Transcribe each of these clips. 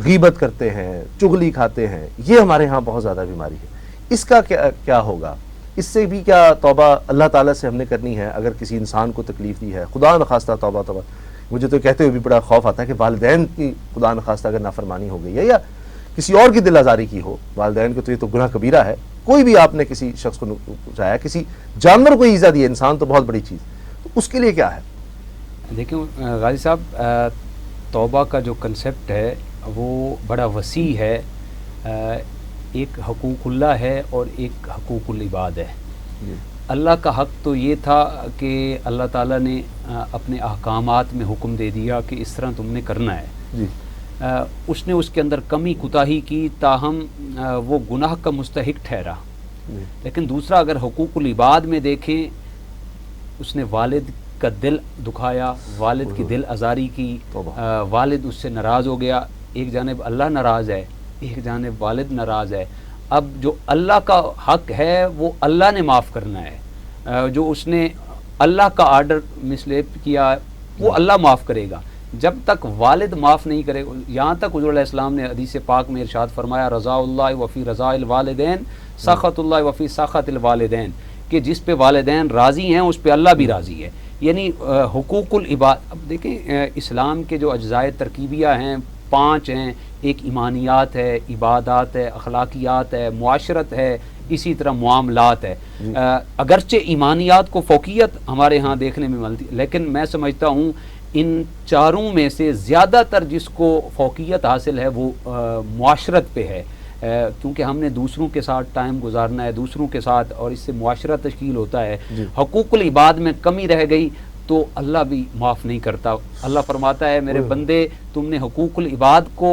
غیبت کرتے ہیں، چغلی کھاتے ہیں، یہ ہمارے ہاں بہت زیادہ بیماری ہے. اس کا کیا ہوگا؟ اس سے بھی کیا توبہ اللہ تعالیٰ سے ہم نے کرنی ہے؟ اگر کسی انسان کو تکلیف دی ہے، خدا نخواستہ توبہ، مجھے تو کہتے ہوئے بھی بڑا خوف آتا ہے کہ والدین کی خدا نخواستہ اگر نافرمانی ہو گئی ہے یا کسی اور کی دل آزاری کی ہو، والدین کو تو یہ تو گناہ کبیرہ ہے. کوئی بھی آپ نے کسی شخص کو پہنچایا، کسی جانور کو ایذا دی ہے، انسان تو بہت بڑی چیز، تو اس کے لیے کیا ہے؟ دیکھیں غازی صاحب، توبہ کا جو کنسیپٹ ہے وہ بڑا وسیع ہے. ایک حقوق اللہ ہے اور ایک حقوق العباد ہے. اللہ کا حق تو یہ تھا کہ اللہ تعالیٰ نے اپنے احکامات میں حکم دے دیا کہ اس طرح تم نے کرنا ہے. اس نے اس کے اندر کمی کوتاہی کی، تاہم وہ گناہ کا مستحق ٹھہرا. لیکن دوسرا اگر حقوق العباد میں دیکھیں، اس نے والد کا دل دکھایا، والد کی دل آزاری کی، والد اس سے ناراض ہو گیا. ایک جانب اللہ ناراض ہے، ایک جانب والد ناراض ہے. اب جو اللہ کا حق ہے وہ اللہ نے معاف کرنا ہے. جو اس نے اللہ کا آرڈر مسلیپ کیا وہ اللہ معاف کرے گا. جب تک والد معاف نہیں کرے گا، یہاں تک حضور علیہ السلام نے حدیث پاک میں ارشاد فرمایا، رضا اللہ وفی رضا الوالدین، سخط اللہ وفی سخط الوالدین، کہ جس پہ والدین راضی ہیں اس پہ اللہ بھی راضی ہے. یعنی حقوق العباد. اب دیکھیں اسلام کے جو اجزائے ترکیبیہ ہیں 5 ہیں. ایک ایمانیات ہے، عبادات ہے، اخلاقیات ہے، معاشرت ہے، اسی طرح معاملات ہے. اگرچہ ایمانیات کو فوقیت ہمارے ہاں دیکھنے میں ملتی، لیکن میں سمجھتا ہوں ان چاروں میں سے زیادہ تر جس کو فوقیت حاصل ہے وہ معاشرت پہ ہے. کیونکہ ہم نے دوسروں کے ساتھ ٹائم گزارنا ہے، دوسروں کے ساتھ، اور اس سے معاشرہ تشکیل ہوتا ہے. حقوق العباد میں کمی رہ گئی تو اللہ بھی معاف نہیں کرتا. اللہ فرماتا ہے میرے بندے تم نے حقوق العباد کو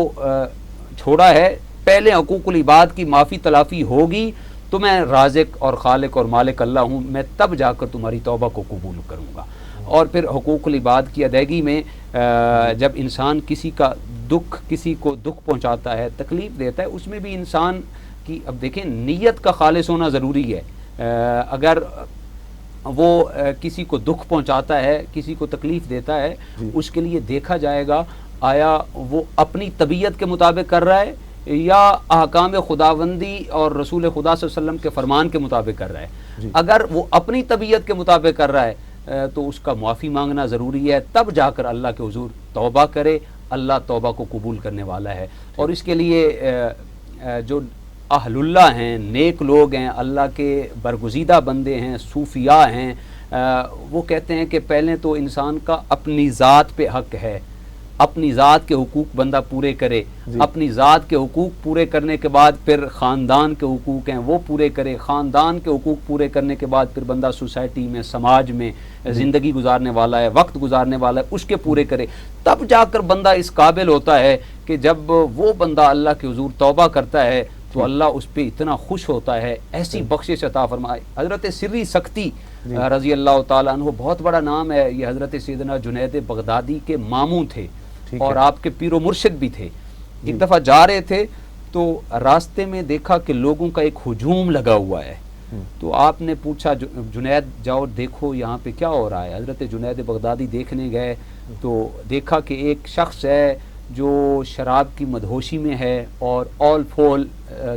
چھوڑا ہے، پہلے حقوق العباد کی معافی تلافی ہوگی تو میں رازق اور خالق اور مالک اللہ ہوں، میں تب جا کر تمہاری توبہ کو قبول کروں گا. اور پھر حقوق العباد کی ادائیگی میں جب انسان کسی کو دکھ پہنچاتا ہے، تکلیف دیتا ہے، اس میں بھی انسان کی، اب دیکھیں نیت کا خالص ہونا ضروری ہے. اگر وہ کسی کو دکھ پہنچاتا ہے، کسی کو تکلیف دیتا ہے، اس کے لیے دیکھا جائے گا آیا وہ اپنی طبیعت کے مطابق کر رہا ہے یا احکام خداوندی اور رسول خدا صلی اللہ علیہ وسلم کے فرمان کے مطابق کر رہا ہے. اگر وہ اپنی طبیعت کے مطابق کر رہا ہے تو اس کا معافی مانگنا ضروری ہے، تب جا کر اللہ کے حضور توبہ کرے. اللہ توبہ کو قبول کرنے والا ہے. اور اس کے لیے جو اہل اللہ ہیں، نیک لوگ ہیں، اللہ کے برگزیدہ بندے ہیں، صوفیاء ہیں، وہ کہتے ہیں کہ پہلے تو انسان کا اپنی ذات پہ حق ہے، اپنی ذات کے حقوق بندہ پورے کرے. اپنی ذات کے حقوق پورے کرنے کے بعد پھر خاندان کے حقوق ہیں وہ پورے کرے. خاندان کے حقوق پورے کرنے کے بعد پھر بندہ سوسائٹی میں، سماج میں زندگی گزارنے والا ہے، وقت گزارنے والا ہے، اس کے پورے کرے. تب جا کر بندہ اس قابل ہوتا ہے کہ جب وہ بندہ اللہ کے حضور توبہ کرتا ہے تو اللہ اس پہ اتنا خوش ہوتا ہے، ایسی بخشش عطا فرمائے. حضرت سری سختی رضی اللہ تعالیٰ عنہ بہت بڑا نام ہے. یہ حضرت سیدنا جنید بغدادی کے ماموں تھے اور آپ کے پیر و مرشد بھی تھے. ایک دفعہ جا رہے تھے تو راستے میں دیکھا کہ لوگوں کا ایک ہجوم لگا ہوا ہے. تو آپ نے پوچھا جنید جاؤ دیکھو یہاں پہ کیا ہو رہا ہے. حضرت جنید بغدادی دیکھنے گئے تو دیکھا کہ ایک شخص ہے جو شراب کی مدہوشی میں ہے اور اول فول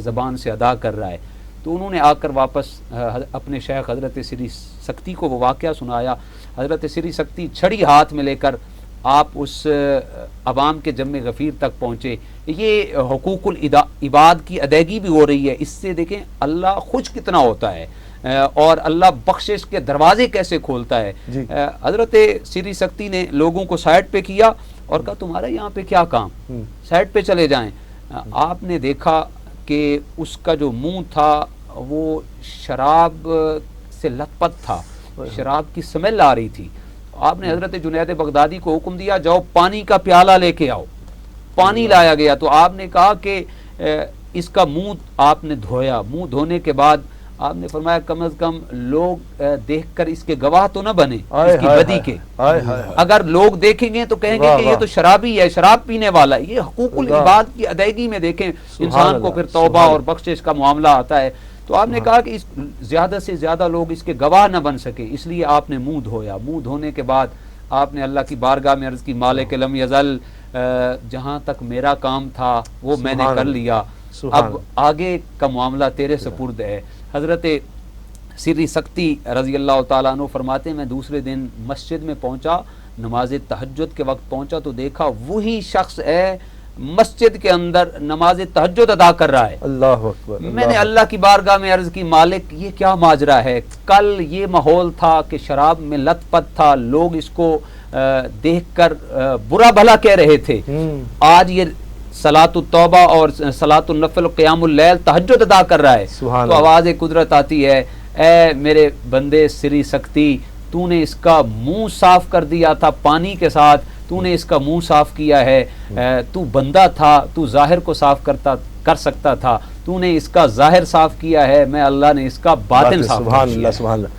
زبان سے ادا کر رہا ہے. تو انہوں نے آ کر واپس اپنے شیخ حضرت سری سختی کو وہ واقعہ سنایا. حضرت سری سختی چھڑی ہاتھ میں لے کر آپ اس عوام کے جمع غفیر تک پہنچے. یہ حقوق العباد کی ادائیگی بھی ہو رہی ہے. اس سے دیکھیں اللہ خوش کتنا ہوتا ہے اور اللہ بخشش کے دروازے کیسے کھولتا ہے. حضرت سری سختی نے لوگوں کو سائڈ پہ کیا اور کہا تمہارا یہاں پہ کیا کام، سائڈ پہ چلے جائیں. آپ نے دیکھا کہ اس کا جو منہ تھا وہ شراب سے لت پت تھا، شراب کی سمیل آ رہی تھی. آپ نے حضرت جنید بغدادی کو حکم دیا جاؤ پانی کا پیالہ لے کے آؤ. پانی لایا گیا تو آپ نے کہا کہ اس کا منہ آپ نے دھویا. منہ دھونے کے بعد آپ نے فرمایا کم از کم لوگ دیکھ کر اس کے گواہ تو نہ بنے اس کی بدی کے. اگر لوگ دیکھیں گے تو کہیں گے کہ یہ تو شرابی ہے، شراب پینے والا ہے. یہ حقوق العباد کی ادائیگی میں دیکھیں انسان کو پھر توبہ اور بخشش کا معاملہ آتا ہے. تو آپ نے کہا کہ زیادہ سے زیادہ لوگ اس کے گواہ نہ بن سکے، اس لیے آپ نے منہ دھویا. منہ دھونے کے بعد آپ نے اللہ کی بارگاہ میں عرض کی مالک لم یزل، جہاں تک میرا کام تھا وہ میں نے کر لیا، اب آگے کا معاملہ تیرے سپرد ہے۔ حضرت سری سکتی رضی اللہ تعالیٰ عنہ فرماتے ہیں میں دوسرے دن مسجد میں پہنچا، نماز تہجد کے وقت پہنچا تو دیکھا وہی شخص ہے مسجد کے اندر نماز تہجد ادا کر رہا ہے۔ اللہ اکبر۔ میں نے اللہ کی بارگاہ میں عرض کی مالک یہ کیا ماجرا ہے؟ کل یہ ماحول تھا کہ شراب میں لت پت تھا، لوگ اس کو دیکھ کر برا بھلا کہہ رہے تھے، آج یہ صلاۃ التوبہ اور صلاۃ النفل قیام اللیل تہجد ادا کر رہا ہے۔ تو آواز قدرت آتی ہے، اے میرے بندے سری سکتی، تو نے اس کا منہ صاف کر دیا تھا پانی کے ساتھ، تو نے اس کا منہ صاف کیا ہے، تو بندہ تھا، تو ظاہر کو صاف کر سکتا تھا، تو نے اس کا ظاہر صاف کیا ہے، میں اللہ نے اس کا باطن صاف کیا ہے۔ سبحان اللہ۔